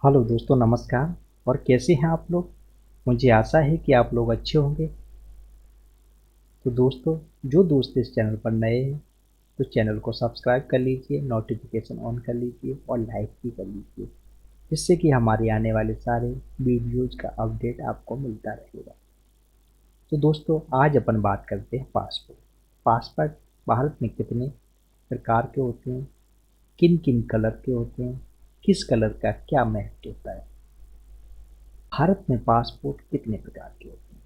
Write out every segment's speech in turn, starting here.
Hello दोस्तों, नमस्कार। और कैसे हैं आप लोग? मुझे आशा है कि आप लोग अच्छे होंगे। तो दोस्तों, जो दोस्त इस चैनल पर नए हैं तो चैनल को सब्सक्राइब कर लीजिए, नोटिफिकेशन ऑन कर लीजिए और लाइक भी कर लीजिए, जिससे कि हमारे आने वाले सारे वीडियोज़ का अपडेट आपको मिलता रहेगा। तो दोस्तों, आज अपन बात करते हैं पासपोर्ट। पासपोर्ट भारत में कितने प्रकार के होते हैं, किन किन कलर के होते हैं, किस कलर का क्या महत्व होता है, भारत में पासपोर्ट कितने प्रकार के होते हैं।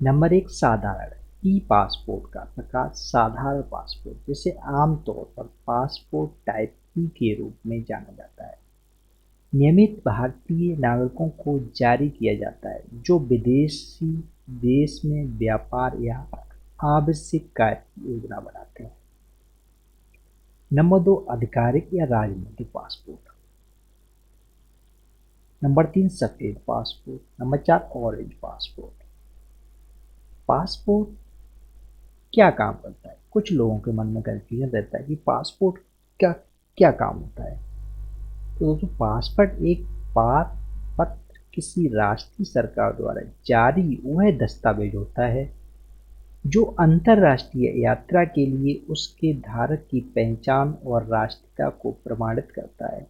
नंबर एक, साधारण। ई पासपोर्ट का प्रकार साधारण पासपोर्ट, जिसे आमतौर पर पासपोर्ट टाइप ई के रूप में जाना जाता है, नियमित भारतीय नागरिकों को जारी किया जाता है जो विदेशी देश में व्यापार या आवश्यक कार्य की योजना बनाते हैं। नंबर दो, आधिकारिक या राजनीतिक पासपोर्ट। नंबर तीन, सफेद पासपोर्ट। नंबर चार, ऑरेंज पासपोर्ट। पासपोर्ट क्या काम करता है? कुछ लोगों के मन में कंफ्यूजन रहता है कि पासपोर्ट का क्या काम होता है। तो दोस्तों, पासपोर्ट एक पार पत्र किसी राष्ट्रीय सरकार द्वारा जारी वह दस्तावेज होता है जो अंतर्राष्ट्रीय यात्रा के लिए उसके धारक की पहचान और राष्ट्रीयता को प्रमाणित करता है।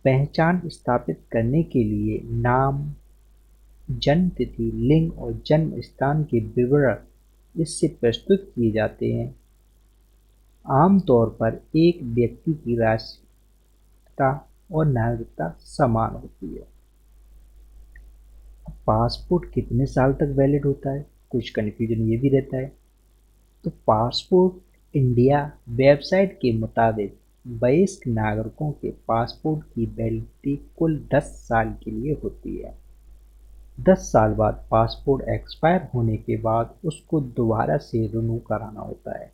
पहचान स्थापित करने के लिए नाम, जन्म तिथि, लिंग और जन्म स्थान के विवरण इससे प्रस्तुत किए जाते हैं। आमतौर पर एक व्यक्ति की राष्ट्रीयता और नागरिकता समान होती है। पासपोर्ट कितने साल तक वैलिड होता है? कुछ कन्फ्यूजन ये भी रहता है। तो पासपोर्ट इंडिया वेबसाइट के मुताबिक वयस्क नागरिकों के पासपोर्ट की वैलिडिटी कुल 10 साल के लिए होती है। 10 साल बाद पासपोर्ट एक्सपायर होने के बाद उसको दोबारा से रिन्यू कराना होता है।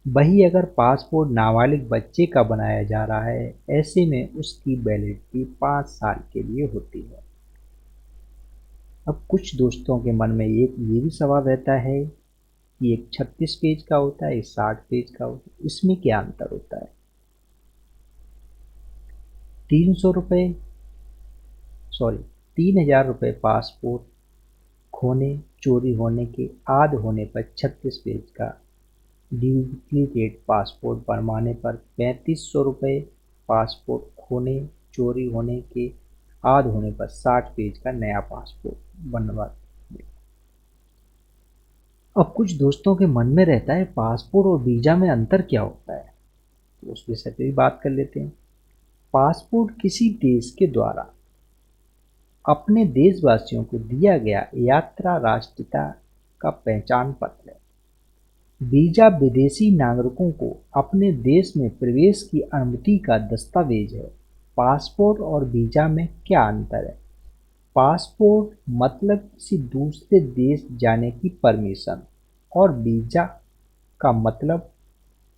वही अगर पासपोर्ट नाबालिग बच्चे का बनाया जा रहा है, ऐसे में उसकी वैलिडिटी 5 साल के लिए होती है। अब कुछ दोस्तों के मन में ये भी सवाल रहता है कि एक 36 पेज का होता है, एक 60 पेज का होता है, इसमें क्या अंतर होता है? 300 रुपये, सॉरी 3000 रुपये पासपोर्ट खोने, चोरी होने के आद होने पर 36 पेज का, डुप्लीकेट पासपोर्ट बनवाने पर 3500 रुपये, पासपोर्ट खोने, चोरी होने के आद होने पर 60 पेज का नया पासपोर्ट बनवा। अब कुछ दोस्तों के मन में रहता है पासपोर्ट और वीज़ा में अंतर क्या होता है, तो उस विषय पर भी बात कर लेते हैं। पासपोर्ट किसी देश के द्वारा अपने देशवासियों को दिया गया यात्रा राष्ट्रीयता का पहचान पत्र है। वीजा विदेशी नागरिकों को अपने देश में प्रवेश की अनुमति का दस्तावेज है। पासपोर्ट और वीजा में क्या अंतर है? पासपोर्ट मतलब किसी दूसरे देश जाने की परमिशन, और वीजा का मतलब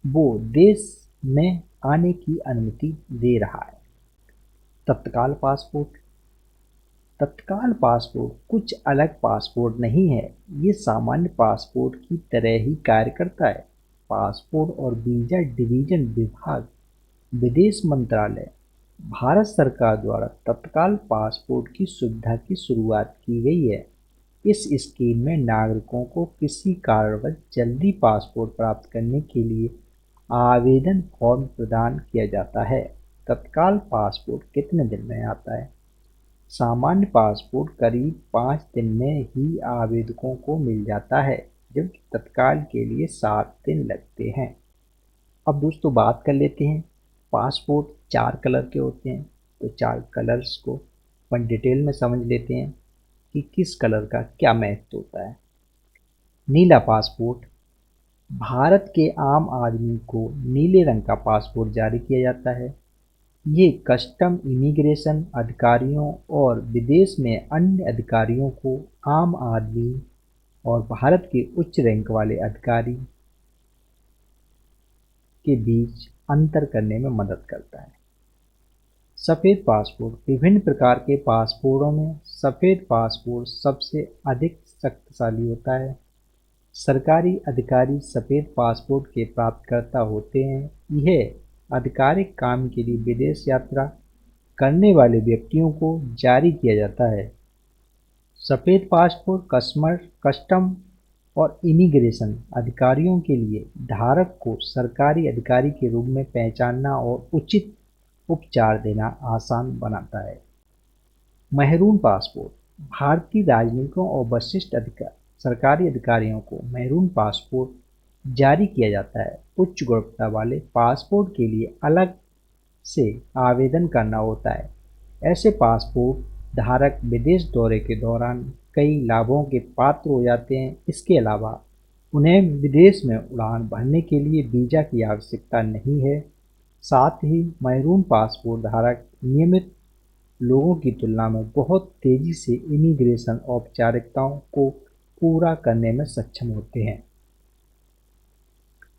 वो देश में आने की अनुमति दे रहा है। तत्काल पासपोर्ट। तत्काल पासपोर्ट कुछ अलग पासपोर्ट नहीं है, ये सामान्य पासपोर्ट की तरह ही कार्य करता है। पासपोर्ट और वीजा डिवीजन विभाग, विदेश मंत्रालय, भारत सरकार द्वारा तत्काल पासपोर्ट की सुविधा की शुरुआत की गई है। इस स्कीम में नागरिकों को किसी कारणवश जल्दी पासपोर्ट प्राप्त करने के लिए आवेदन फॉर्म प्रदान किया जाता है। तत्काल पासपोर्ट कितने दिन में आता है? सामान्य पासपोर्ट करीब 5 दिन में ही आवेदकों को मिल जाता है, जबकि तत्काल के लिए 7 दिन लगते हैं। अब दोस्तों, बात कर लेते हैं। पासपोर्ट 4 कलर के होते हैं, तो 4 कलर्स को अपन डिटेल में समझ लेते हैं कि किस कलर का क्या महत्व होता है। नीला पासपोर्ट, भारत के आम आदमी को नीले रंग का पासपोर्ट जारी किया जाता है। ये कस्टम, इमिग्रेशन अधिकारियों और विदेश में अन्य अधिकारियों को आम आदमी और भारत के उच्च रैंक वाले अधिकारी के बीच अंतर करने में मदद करता है। सफ़ेद पासपोर्ट, विभिन्न प्रकार के पासपोर्टों में सफ़ेद पासपोर्ट सबसे अधिक शक्तिशाली होता है। सरकारी अधिकारी सफ़ेद पासपोर्ट के प्राप्तकर्ता होते हैं। यह आधिकारिक काम के लिए विदेश यात्रा, करने वाले व्यक्तियों को जारी किया जाता है। सफ़ेद पासपोर्ट कस्टम और इमिग्रेशन अधिकारियों के लिए धारक को सरकारी अधिकारी के रूप में पहचानना और उचित उपचार देना आसान बनाता है। महरून पासपोर्ट भारतीय राजनयिकों और वरिष्ठ सरकारी अधिकारियों को महरून पासपोर्ट जारी किया जाता है। उच्च गुणवत्ता वाले पासपोर्ट के लिए अलग से आवेदन करना होता है। ऐसे पासपोर्ट धारक विदेश दौरे के दौरान कई लाभों के पात्र हो जाते हैं। इसके अलावा उन्हें विदेश में उड़ान भरने के लिए वीज़ा की आवश्यकता नहीं है। साथ ही महरून पासपोर्ट धारक नियमित लोगों की तुलना में बहुत तेज़ी से इमिग्रेशन औपचारिकताओं को पूरा करने में सक्षम होते हैं।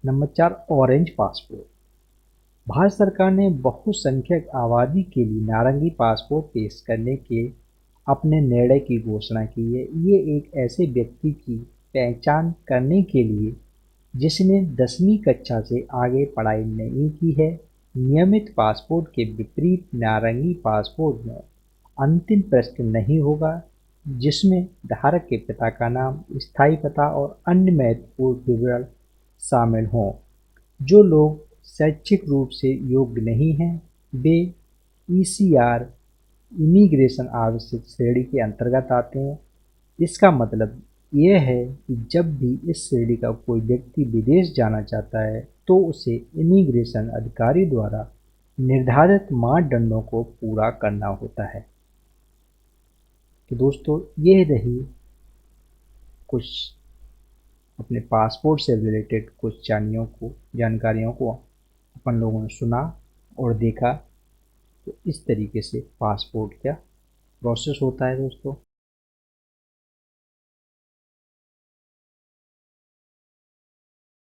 Number 4, orange passport. भारत सरकार ने बहुसंख्यक आबादी के लिए नारंगी पासपोर्ट पेश करने के अपने निर्णय की घोषणा की है। ये एक ऐसे व्यक्ति की पहचान करने के लिए जिसने 10वीं कक्षा से आगे पढ़ाई नहीं की है। नियमित पासपोर्ट के विपरीत नारंगी पासपोर्ट में अंतिम प्रश्न नहीं होगा, जिसमें धारक के पिता का नाम, स्थायी पता और अन्य महत्वपूर्ण विवरण शामिल हों। जो लोग शैक्षिक रूप से योग्य नहीं हैं वे ईसीआर इमिग्रेशन आवश्यक श्रेणी के अंतर्गत आते हैं। इसका मतलब यह है कि जब भी इस श्रेणी का कोई व्यक्ति विदेश जाना चाहता है तो उसे इमिग्रेशन अधिकारी द्वारा निर्धारित मानदंडों को पूरा करना होता है। तो दोस्तों, ये रही कुछ अपने पासपोर्ट से रिलेटेड कुछ जानकारियों को अपन लोगों ने सुना और देखा। तो इस तरीके से पासपोर्ट का प्रोसेस होता है दोस्तों।